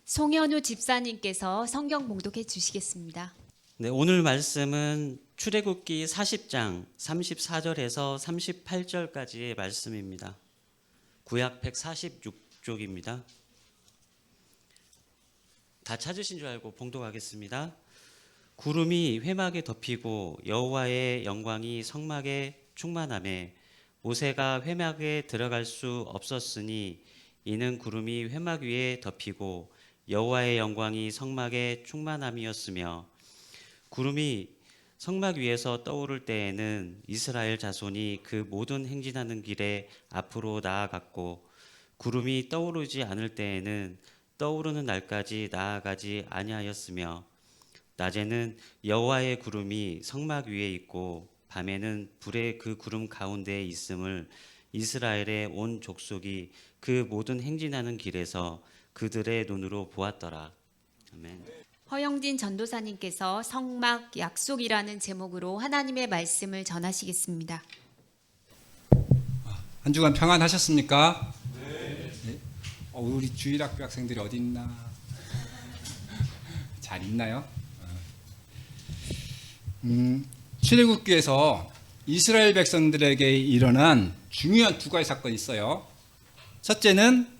송현우 집사님께서 성경 봉독해 주시겠습니다. 네, 오늘 말씀은 출애굽기 40장 34절에서 38절까지의 말씀입니다. 구약 146쪽입니다. 다 찾으신 줄 알고 봉독하겠습니다. 구름이 회막에 덮이고 여호와의 영광이 성막에 충만하매 모세가 회막에 들어갈 수 없었으니 이는 구름이 회막 위에 덮이고 여호와의 영광이 성막에 충만함이었으며 구름이 성막 위에서 떠오를 때에는 이스라엘 자손이 그 모든 행진하는 길에 앞으로 나아갔고 구름이 떠오르지 않을 때에는 떠오르는 날까지 나아가지 아니하였으며 낮에는 여호와의 구름이 성막 위에 있고 밤에는 불의 그 구름 가운데에 있음을 이스라엘의 온 족속이 그 모든 행진하는 길에서 그들의 눈으로 보았더라. 아멘. 허영진 전도사님께서 성막 약속이라는 제목으로 하나님의 말씀을 전하시겠습니다. 한 주간 평안하셨습니까? 네. 우리 주일학교 학생들이 어디 있나? 잘 있나요? 출애굽기에서 이스라엘 백성들에게 일어난 중요한 두 가지 사건이 있어요. 첫째는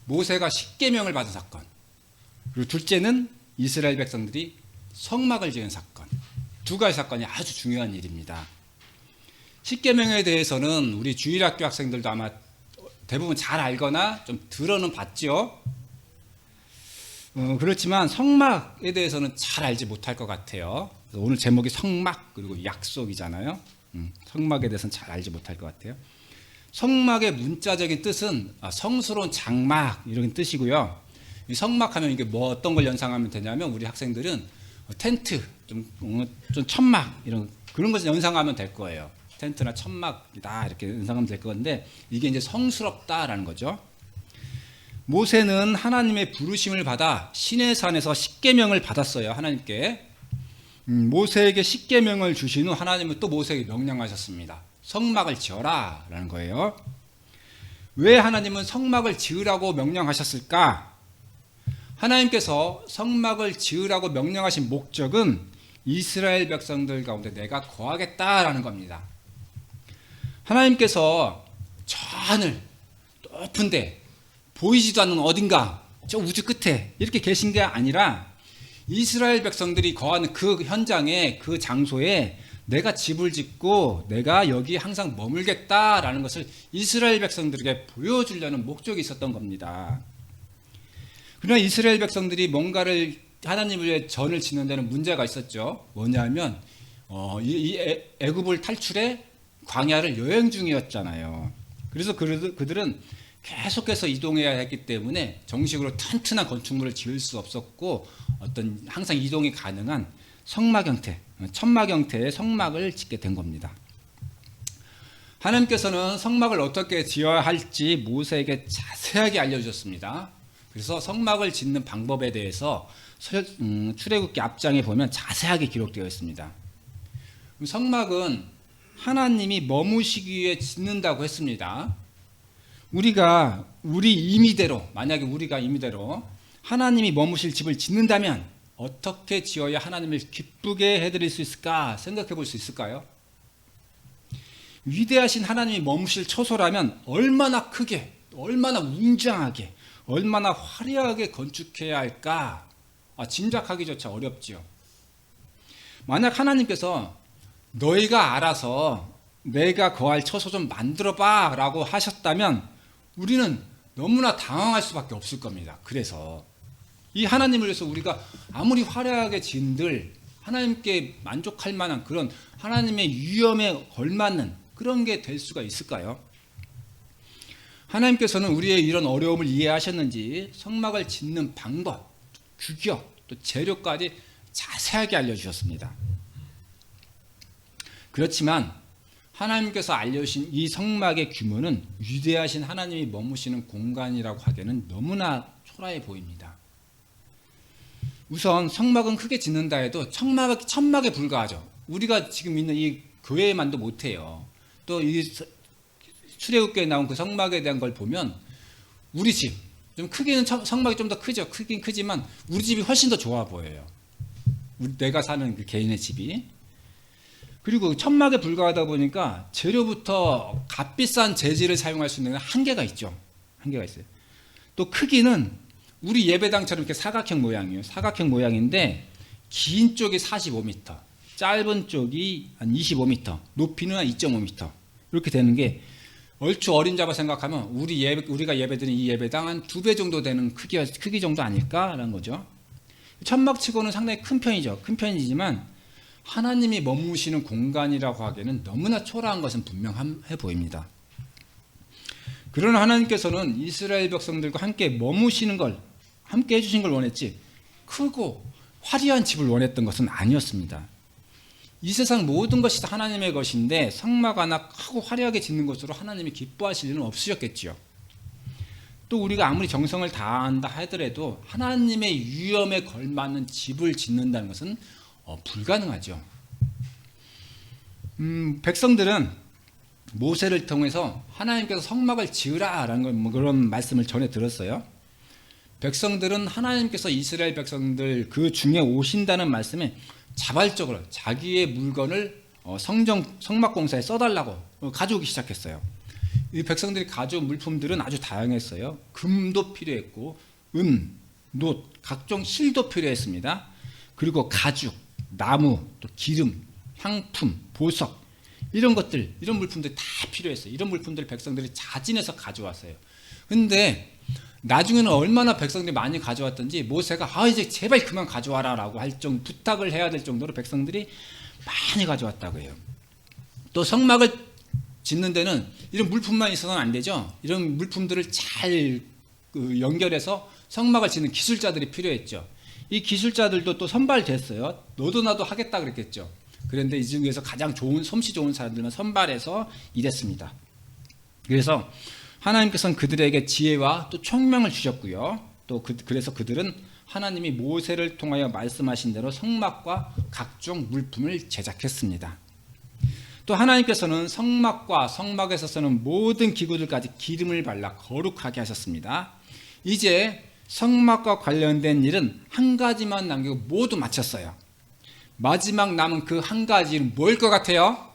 모세가 십계명을 받은 사건, 그리고 둘째는 이스라엘 백성들이 성막을 지은 사건. 두 가지 사건이 아주 중요한 일입니다. 십계명에 대해서는 우리 주일학교 학생들도 아마 대부분 잘 알거나 좀 들어는 봤죠. 그렇지만 성막에 대해서는 잘 알지 못할 것 같아요. 오늘 제목이 성막 그리고 약속이잖아요. 성막에 대해서는 잘 알지 못할 것 같아요. 성막의 문자적인 뜻은 성스러운 장막 이런 뜻이고요. 이 성막하면 이게 뭐 어떤 걸 연상하면 되냐면 우리 학생들은 텐트, 좀 천막 이런 그런 것을 연상하면 될 거예요. 텐트나 천막이다 이렇게 연상하면 될 건데 이게 이제 성스럽다라는 거죠. 모세는 하나님의 부르심을 받아 시내산에서 십계명을 받았어요. 하나님께. 모세에게 십계명을 주신 후 하나님은 또 모세에게 명령하셨습니다. 성막을 지어라 라는 거예요. 왜 하나님은 성막을 지으라고 명령하셨을까? 하나님께서 성막을 지으라고 명령하신 목적은 이스라엘 백성들 가운데 내가 거하겠다라는 겁니다. 하나님께서 저 하늘 높은데 보이지도 않는 어딘가 저 우주 끝에 이렇게 계신 게 아니라 이스라엘 백성들이 거하는 그 현장에 그 장소에 내가 집을 짓고 내가 여기 항상 머물겠다라는 것을 이스라엘 백성들에게 보여주려는 목적이 있었던 겁니다. 그러나 이스라엘 백성들이 뭔가를 하나님을 위해 전을 짓는 데는 문제가 있었죠. 뭐냐면 이 애굽을 탈출해 광야를 여행 중이었잖아요. 그래서 그들은 계속해서 이동해야 했기 때문에 정식으로 튼튼한 건축물을 지을 수 없었고 어떤 항상 이동이 가능한 성막 형태, 천막 형태의 성막을 짓게 된 겁니다. 하나님께서는 성막을 어떻게 지어야 할지 모세에게 자세하게 알려주셨습니다. 그래서 성막을 짓는 방법에 대해서 출애굽기 앞장에 보면 자세하게 기록되어 있습니다. 성막은 하나님이 머무시기 위해 짓는다고 했습니다. 우리가 우리 임의대로 만약에 우리가 임의대로 하나님이 머무실 집을 짓는다면 어떻게 지어야 하나님을 기쁘게 해드릴 수 있을까 생각해 볼 수 있을까요? 위대하신 하나님이 머무실 처소라면 얼마나 크게, 얼마나 웅장하게, 얼마나 화려하게 건축해야 할까? 짐작하기조차 어렵지요. 만약 하나님께서 너희가 알아서 내가 거할 처소 좀 만들어봐 라고 하셨다면 우리는 너무나 당황할 수밖에 없을 겁니다. 그래서 이 하나님을 위해서 우리가 아무리 화려하게 지은들 하나님께 만족할 만한 그런 하나님의 위엄에 걸맞는 그런 게 될 수가 있을까요? 하나님께서는 우리의 이런 어려움을 이해하셨는지 성막을 짓는 방법, 규격, 또 재료까지 자세하게 알려주셨습니다. 그렇지만 하나님께서 알려주신 이 성막의 규모는 위대하신 하나님이 머무시는 공간이라고 하기에는 너무나 초라해 보입니다. 우선 성막은 크게 짓는다 해도 천막에 불과하죠. 우리가 지금 있는 이 교회만도 못해요. 또 이 출애굽기에 나온 그 성막에 대한 걸 보면 우리 집, 좀 크기는 성막이 좀 더 크죠. 크긴 크지만 우리 집이 훨씬 더 좋아 보여요. 내가 사는 그 개인의 집이. 그리고 천막에 불과하다 보니까 재료부터 값비싼 재질을 사용할 수 있는 한계가 있죠. 한계가 있어요. 또 크기는 우리 예배당처럼 이렇게 사각형 모양이에요. 사각형 모양인데 긴 쪽이 45m, 짧은 쪽이 한 25m, 높이는 한 2.5m 이렇게 되는 게 얼추 어림잡아 생각하면 우리가 예배드리는 이 예배당 한 2배 정도 되는 크기 정도 아닐까라는 거죠. 천막치고는 상당히 큰 편이죠. 큰 편이지만 하나님이 머무시는 공간이라고 하기에는 너무나 초라한 것은 분명해 보입니다. 그러나 하나님께서는 이스라엘 백성들과 함께 머무시는 걸, 함께 해주신 걸 원했지 크고 화려한 집을 원했던 것은 아니었습니다. 이 세상 모든 것이 다 하나님의 것인데 성막 하나 크고 화려하게 짓는 것으로 하나님이 기뻐하실 일은 없으셨겠죠. 또 우리가 아무리 정성을 다한다 하더라도 하나님의 위엄에 걸맞는 집을 짓는다는 것은 불가능하죠. 백성들은 모세를 통해서 하나님께서 성막을 지으라라는 그런 말씀을 전해 들었어요. 백성들은 하나님께서 이스라엘 백성들 그 중에 오신다는 말씀에 자발적으로 자기의 물건을 성막 공사에 써달라고 가져오기 시작했어요. 이 백성들이 가져온 물품들은 아주 다양했어요. 금도 필요했고 은, 놋, 각종 실도 필요했습니다. 그리고 가죽, 나무, 또 기름, 향품, 보석 이런 것들, 이런 물품들이 다 필요했어요. 이런 물품들을 백성들이 자진해서 가져왔어요. 근데 나중에는 얼마나 백성들이 많이 가져왔던지 모세가 이제 제발 그만 가져와라 라고 할 정도 부탁을 해야 될 정도로 백성들이 많이 가져왔다고 해요. 또 성막을 짓는 데는 이런 물품만 있어서는 안 되죠. 이런 물품들을 잘 연결해서 성막을 짓는 기술자들이 필요했죠. 이 기술자들도 또 선발됐어요. 너도 나도 하겠다 그랬겠죠. 그런데 이 중에서 가장 좋은 솜씨 좋은 사람들만 선발해서 일했습니다. 그래서 하나님께서는 그들에게 지혜와 또 총명을 주셨고요. 또 그래서 그들은 하나님이 모세를 통하여 말씀하신 대로 성막과 각종 물품을 제작했습니다. 또 하나님께서는 성막과 성막에서 쓰는 모든 기구들까지 기름을 발라 거룩하게 하셨습니다. 이제 성막과 관련된 일은 한 가지만 남기고 모두 마쳤어요. 마지막 남은 그 한 가지는 뭘 것 같아요?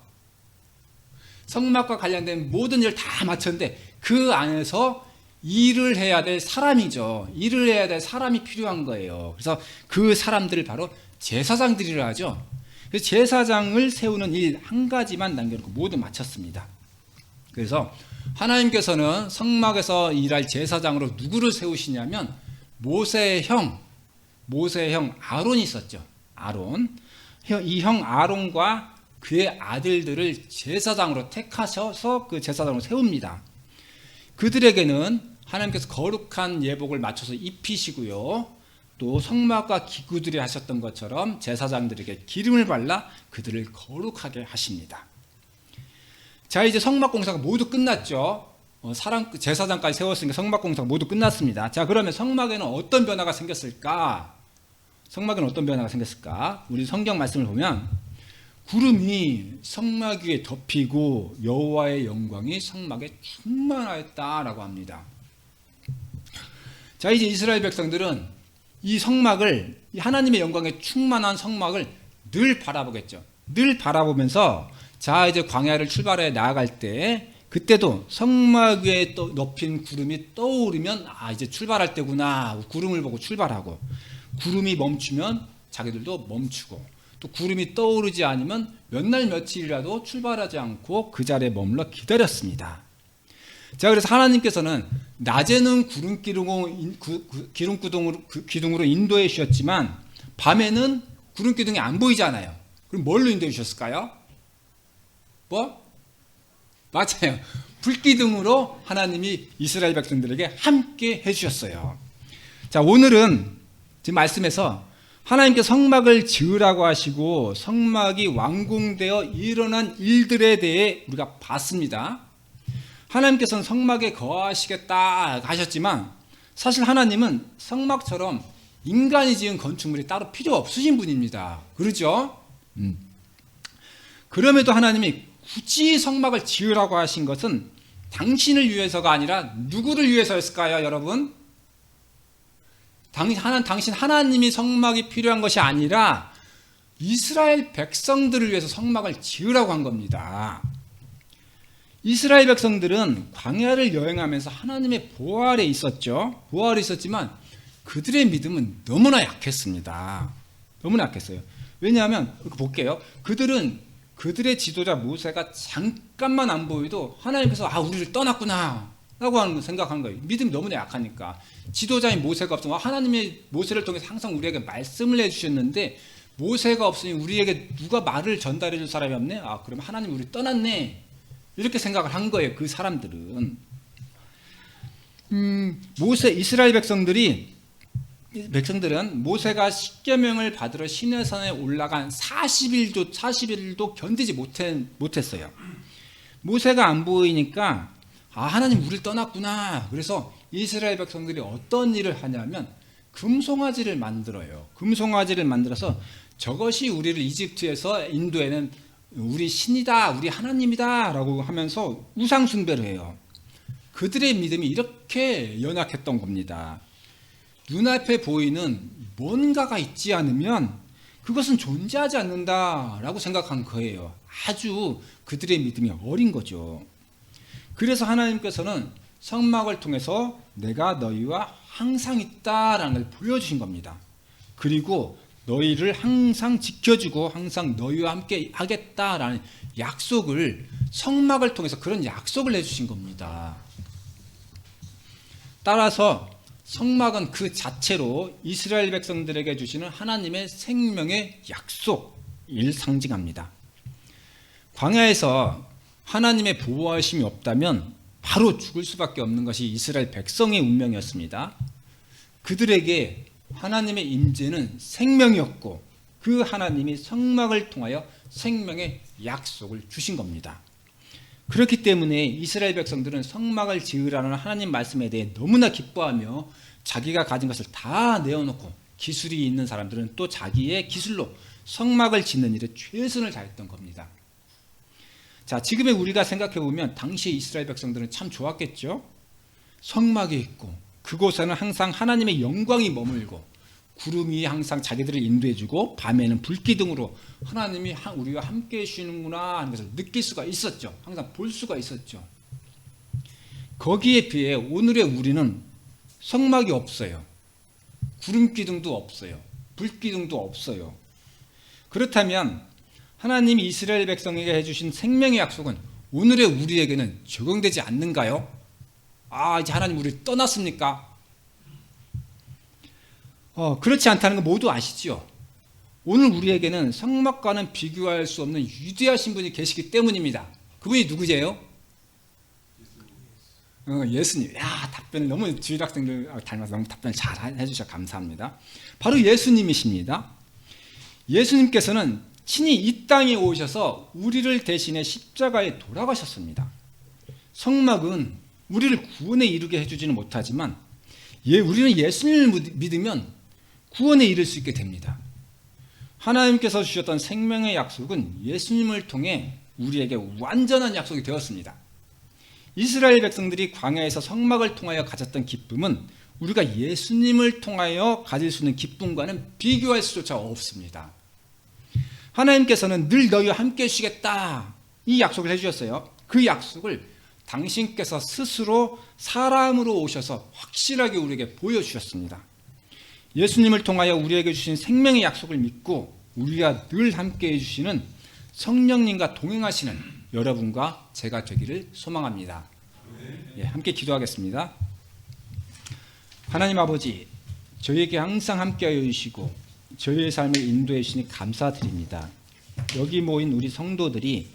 성막과 관련된 모든 일을 다 마쳤는데 그 안에서 일을 해야 될 사람이죠. 일을 해야 될 사람이 필요한 거예요. 그래서 그 사람들을 바로 제사장들이라 하죠. 그래서 제사장을 세우는 일 한 가지만 남겨놓고 모두 마쳤습니다. 그래서 하나님께서는 성막에서 일할 제사장으로 누구를 세우시냐면 모세의 형 아론이 있었죠. 아론. 이 형 아론과 그의 아들들을 제사장으로 택하셔서 그 제사장으로 세웁니다. 그들에게는 하나님께서 거룩한 예복을 맞춰서 입히시고요. 또 성막과 기구들이 하셨던 것처럼 제사장들에게 기름을 발라 그들을 거룩하게 하십니다. 자, 이제 성막 공사가 모두 끝났죠. 제사장까지 세웠으니까 성막 공사가 모두 끝났습니다. 자, 그러면 성막에는 어떤 변화가 생겼을까? 성막에는 어떤 변화가 생겼을까? 우리 성경 말씀을 보면 구름이 성막 위에 덮이고 여호와의 영광이 성막에 충만하였다라고 합니다. 자, 이제 이스라엘 백성들은 이 성막을, 하나님의 영광에 충만한 성막을 늘 바라보겠죠. 늘 바라보면서 자, 이제 광야를 출발해 나아갈 때 그때도 성막 위에 덮인 구름이 떠오르면 이제 출발할 때구나. 구름을 보고 출발하고, 구름이 멈추면 자기들도 멈추고, 또 구름이 떠오르지 않으면 몇 날 며칠이라도 출발하지 않고 그 자리에 머물러 기다렸습니다. 자, 그래서 하나님께서는 낮에는 기둥으로 인도해 주셨지만 밤에는 구름 기둥이 안 보이잖아요. 그럼 뭘로 인도해 주셨을까요? 맞아요. 불기둥으로 하나님이 이스라엘 백성들에게 함께 해주셨어요. 자, 오늘은 지금 말씀에서 하나님께 성막을 지으라고 하시고 성막이 완공되어 일어난 일들에 대해 우리가 봤습니다. 하나님께서는 성막에 거하시겠다 하셨지만 사실 하나님은 성막처럼 인간이 지은 건축물이 따로 필요 없으신 분입니다. 그렇죠? 그럼에도 하나님이 굳이 성막을 지으라고 하신 것은 당신을 위해서가 아니라 누구를 위해서였을까요, 여러분? 당신 하나님이 성막이 필요한 것이 아니라 이스라엘 백성들을 위해서 성막을 지으라고 한 겁니다. 이스라엘 백성들은 광야를 여행하면서 하나님의 보호 아래 있었죠. 보호 아래 있었지만 그들의 믿음은 너무나 약했습니다. 너무나 약했어요. 왜냐하면 볼게요. 그들의 지도자 모세가 잠깐만 안 보여도 하나님께서 우리를 떠났구나 라고 생각한 거예요. 믿음이 너무나 약하니까. 지도자인 모세가 없으면 하나님의 모세를 통해서 항상 우리에게 말씀을 해주셨는데 모세가 없으니 우리에게 누가 말을 전달해 줄 사람이 없네? 그럼 하나님이 우리 떠났네. 이렇게 생각을 한 거예요. 그 사람들은. 이스라엘 백성들은 모세가 십계명을 받으러 시내산에 올라간 40일도 견디지 못했어요. 모세가 안 보이니까 하나님 우리를 떠났구나. 그래서 이스라엘 백성들이 어떤 일을 하냐면 금송아지를 만들어요. 금송아지를 만들어서 저것이 우리를 이집트에서 인도에는 우리 신이다, 우리 하나님이다 라고 하면서 우상 숭배를 해요. 그들의 믿음이 이렇게 연약했던 겁니다. 눈앞에 보이는 뭔가가 있지 않으면 그것은 존재하지 않는다라고 생각한 거예요. 아주 그들의 믿음이 어린 거죠. 그래서 하나님께서는 성막을 통해서 내가 너희와 항상 있다라는 걸 보여주신 겁니다. 그리고 너희를 항상 지켜주고 항상 너희와 함께 하겠다라는 약속을 성막을 통해서 그런 약속을 해주신 겁니다. 따라서 성막은 그 자체로 이스라엘 백성들에게 주시는 하나님의 생명의 약속을 상징합니다. 광야에서 하나님의 보호하심이 없다면 바로 죽을 수밖에 없는 것이 이스라엘 백성의 운명이었습니다. 그들에게 하나님의 임재는 생명이었고 그 하나님이 성막을 통하여 생명의 약속을 주신 겁니다. 그렇기 때문에 이스라엘 백성들은 성막을 지으라는 하나님 말씀에 대해 너무나 기뻐하며 자기가 가진 것을 다 내어놓고 기술이 있는 사람들은 또 자기의 기술로 성막을 짓는 일에 최선을 다했던 겁니다. 자, 지금의 우리가 생각해 보면 당시의 이스라엘 백성들은 참 좋았겠죠? 성막이 있고 그곳에는 항상 하나님의 영광이 머물고 구름이 항상 자기들을 인도해주고 밤에는 불기둥으로 하나님이 우리와 함께 해주시는구나 하는 것을 느낄 수가 있었죠. 항상 볼 수가 있었죠. 거기에 비해 오늘의 우리는 성막이 없어요. 구름기둥도 없어요. 불기둥도 없어요. 그렇다면 하나님이 이스라엘 백성에게 해주신 생명의 약속은 오늘의 우리에게는 적용되지 않는가요? 이제 하나님 우리를 떠났습니까? 그렇지 않다는 거 모두 아시죠? 오늘 우리에게는 성막과는 비교할 수 없는 위대하신 분이 계시기 때문입니다. 그분이 누구세요? 예수님. 답변을 너무 주일학생들 닮아서 너무 답변을 잘 해주셔서 감사합니다. 바로 예수님이십니다. 예수님께서는 친히 이 땅에 오셔서 우리를 대신해 십자가에 돌아가셨습니다. 성막은 우리를 구원에 이르게 해주지는 못하지만 우리는 예수님을 믿으면 구원에 이를 수 있게 됩니다. 하나님께서 주셨던 생명의 약속은 예수님을 통해 우리에게 완전한 약속이 되었습니다. 이스라엘 백성들이 광야에서 성막을 통하여 가졌던 기쁨은 우리가 예수님을 통하여 가질 수 있는 기쁨과는 비교할 수조차 없습니다. 하나님께서는 늘 너희와 함께 해주시겠다 이 약속을 해주셨어요. 그 약속을 당신께서 스스로 사람으로 오셔서 확실하게 우리에게 보여주셨습니다. 예수님을 통하여 우리에게 주신 생명의 약속을 믿고 우리가 늘 함께 해주시는 성령님과 동행하시는 여러분과 제가 되기를 소망합니다. 함께 기도하겠습니다. 하나님 아버지, 저희에게 항상 함께하여 주시고 저희의 삶을 인도해 주시니 감사드립니다. 여기 모인 우리 성도들이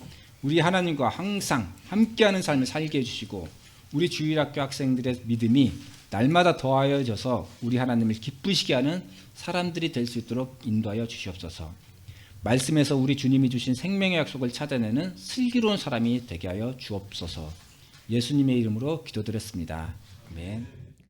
우리 하나님과 항상 함께하는 삶을 살게 해주시고 우리 주일학교 학생들의 믿음이 날마다 더하여져서 우리 하나님을 기쁘시게 하는 사람들이 될 수 있도록 인도하여 주시옵소서. 말씀에서 우리 주님이 주신 생명의 약속을 찾아내는 슬기로운 사람이 되게 하여 주옵소서. 예수님의 이름으로 기도드렸습니다. 아멘.